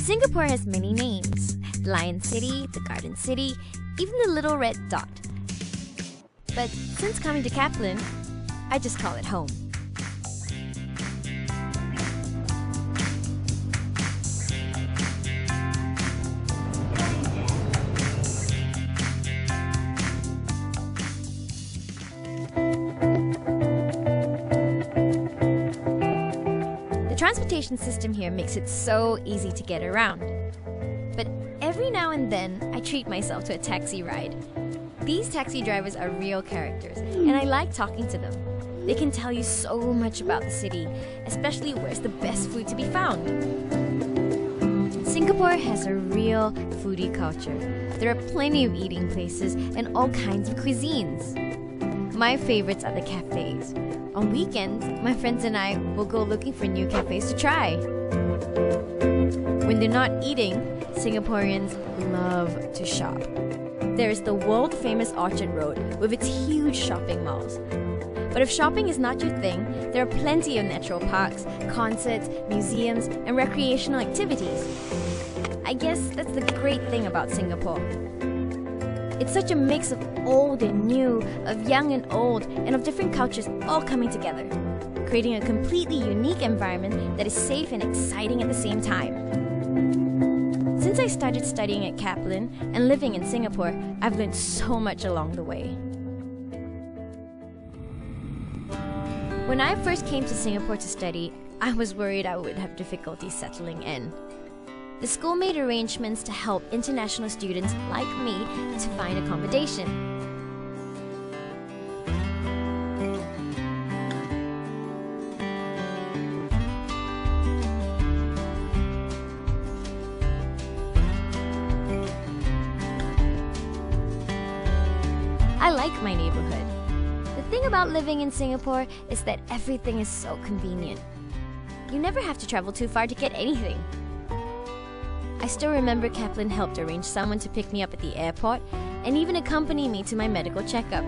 Singapore has many names: the Lion City, the Garden City, even the Little Red Dot. But since coming to Kaplan, I just call it home. The transportation system here makes it so easy to get around. But every now and then, I treat myself to a taxi ride. These taxi drivers are real characters, and I like talking to them. They can tell you so much about the city, especially where's the best food to be found. Singapore has a real foodie culture. There are plenty of eating places and all kinds of cuisines. My favorites are the cafes. On weekends, my friends and I will go looking for new cafes to try. When they're not eating, Singaporeans love to shop. There's the world-famous Orchard Road with its huge shopping malls. But if shopping is not your thing, there are plenty of natural parks, concerts, museums, and recreational activities. I guess that's the great thing about Singapore. It's such a mix of old and new, of young and old, and of different cultures all coming together, creating a completely unique environment that is safe and exciting at the same time. Since I started studying at Kaplan and living in Singapore, I've learned so much along the way. When I first came to Singapore to study, I was worried I would have difficulty settling in. The school made arrangements to help international students like me to find accommodation. I like my neighborhood. The thing about living in Singapore is that everything is so convenient. You never have to travel too far to get anything. I still remember Kaplan helped arrange someone to pick me up at the airport and even accompany me to my medical checkup.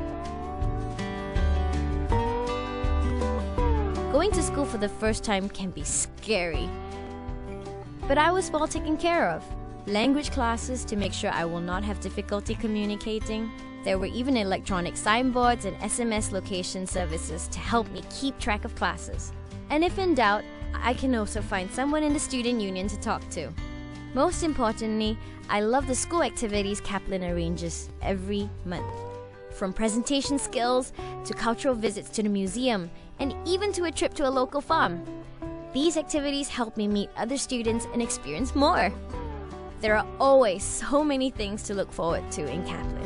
Going to school for the first time can be scary. But I was well taken care of. Language classes to make sure I will not have difficulty communicating. There were even electronic signboards and SMS location services to help me keep track of classes. And if in doubt, I can also find someone in the student union to talk to. Most importantly, I love the school activities Kaplan arranges every month. From presentation skills to cultural visits to the museum and even to a trip to a local farm. These activities help me meet other students and experience more. There are always so many things to look forward to in Kaplan.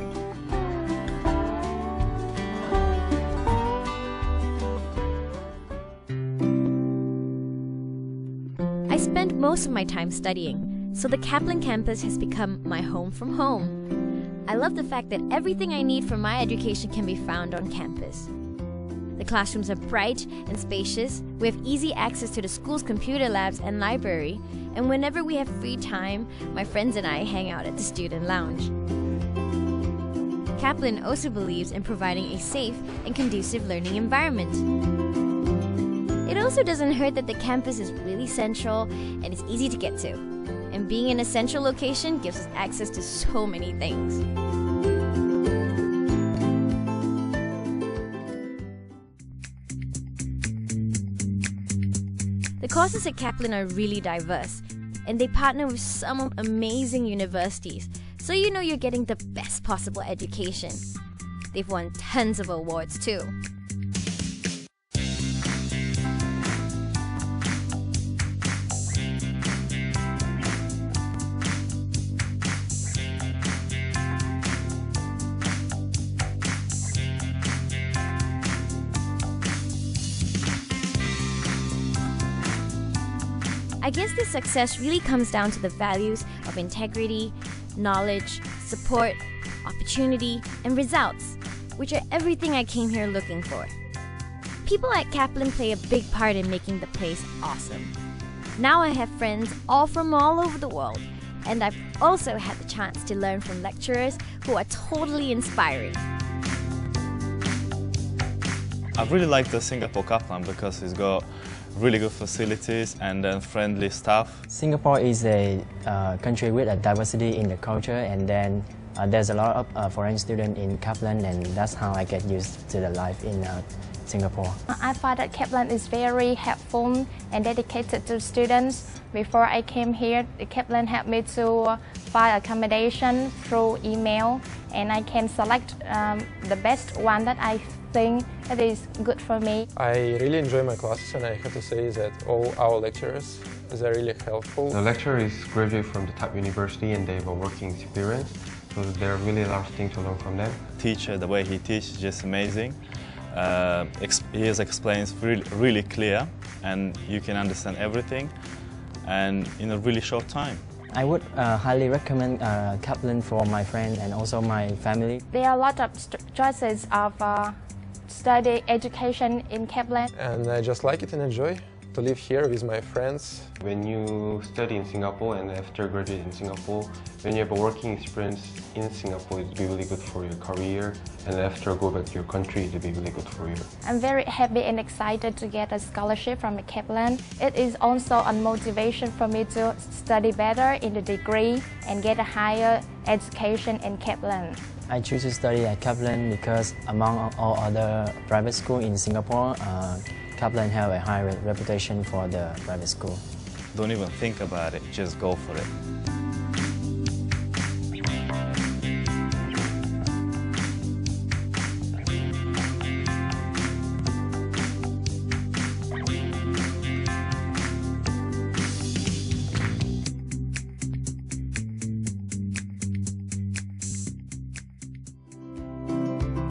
I spend most of my time studying, so the Kaplan campus has become my home from home. I love the fact that everything I need for my education can be found on campus. The classrooms are bright and spacious. We have easy access to the school's computer labs and library, and whenever we have free time, my friends and I hang out at the student lounge. Kaplan also believes in providing a safe and conducive learning environment. It also doesn't hurt that the campus is really central and it's easy to get to. And being in a central location gives us access to so many things. The courses at Kaplan are really diverse, and they partner with some amazing universities, so you know you're getting the best possible education. They've won tons of awards too. I guess this success really comes down to the values of integrity, knowledge, support, opportunity, and results, which are everything I came here looking for. People at Kaplan play a big part in making the place awesome. Now I have friends all from all over the world, and I've also had the chance to learn from lecturers who are totally inspiring. I really like the Singapore Kaplan because it's got really good facilities and then friendly staff. Singapore is a country with a diversity in the culture, and then there's a lot of foreign students in Kaplan, and that's how I get used to the life in Singapore. I find that Kaplan is very helpful and dedicated to students. Before I came here, Kaplan helped me to find accommodation through email, and I can select the best one that I think that is good for me. I really enjoy my classes, and I have to say that all our lecturers are really helpful. The lecturer is graduate from the top university and they have a working experience, so there are really a lot of things to learn from them. Teacher, the way he teaches is just amazing. He explains really clear, and you can understand everything and in a really short time. I would highly recommend Kaplan for my friend and also my family. There are a lot of choices of study education in Kaplan. And I just like it and enjoy to live here with my friends. When you study in Singapore and after graduating in Singapore, when you have a working experience in Singapore, it will be really good for your career, and after go back to your country, it will be really good for you. I'm very happy and excited to get a scholarship from Kaplan. It is also a motivation for me to study better in the degree and get a higher education in Kaplan. I choose to study at Kaplan because among all other private schools in Singapore, Kaplan have a high reputation for the private school. Don't even think about it, just go for it.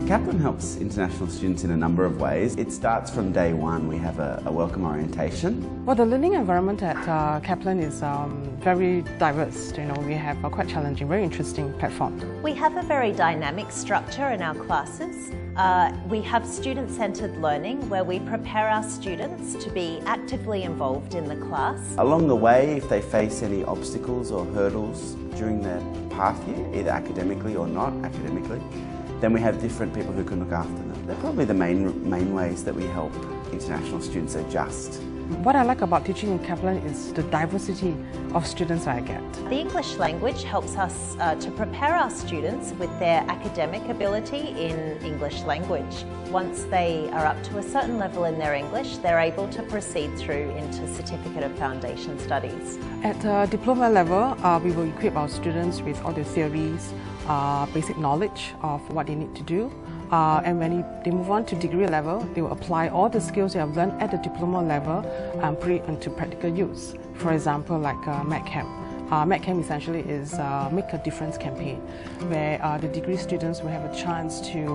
Kaplan helps international students in a number of ways. It starts from day one. We have a welcome orientation. Well, the learning environment at Kaplan is very diverse. We have a quite challenging, very interesting platform. We have a very dynamic structure in our classes. We have student-centred learning where we prepare our students to be actively involved in the class. Along the way, if they face any obstacles or hurdles during their path here, either academically or not academically, then we have different people who can look after them. They're probably the main ways that we help international students adjust. What I like about teaching in Kaplan is the diversity of students I get. The English language helps us to prepare our students with their academic ability in English language. Once they are up to a certain level in their English, they're able to proceed through into Certificate of Foundation Studies. At diploma level, we will equip our students with all the theories, basic knowledge of what they need to do. And when they move on to degree level, they will apply all the skills they have learned at the diploma level and put it into practical use. For example, like MedCamp. MedCamp essentially is Make a Difference campaign, where the degree students will have a chance to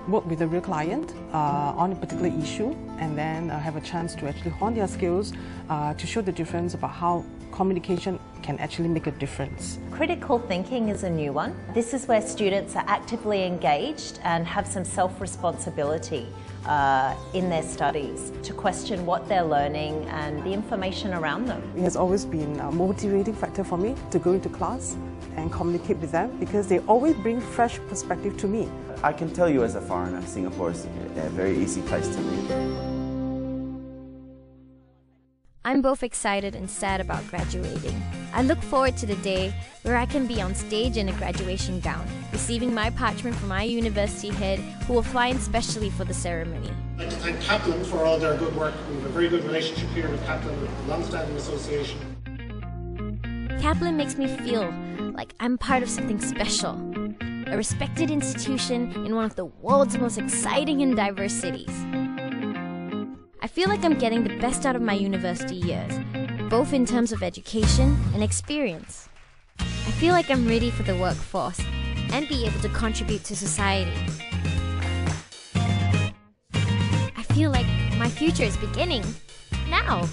work with a real client on a particular issue, and then have a chance to actually hone their skills to show the difference about how communication can actually make a difference. Critical thinking is a new one. This is where students are actively engaged and have some self-responsibility in their studies to question what they're learning and the information around them. It has always been a motivating factor for me to go into class and communicate with them because they always bring fresh perspective to me. I can tell you as a foreigner, Singapore is a very easy place to live. I'm both excited and sad about graduating. I look forward to the day where I can be on stage in a graduation gown, receiving my parchment from my university head, who will fly in specially for the ceremony. I'd like to thank Kaplan for all their good work. We have a very good relationship here with Kaplan, a long-standing association. Kaplan makes me feel like I'm part of something special, a respected institution in one of the world's most exciting and diverse cities. I feel like I'm getting the best out of my university years, both in terms of education and experience. I feel like I'm ready for the workforce and be able to contribute to society. I feel like my future is beginning now.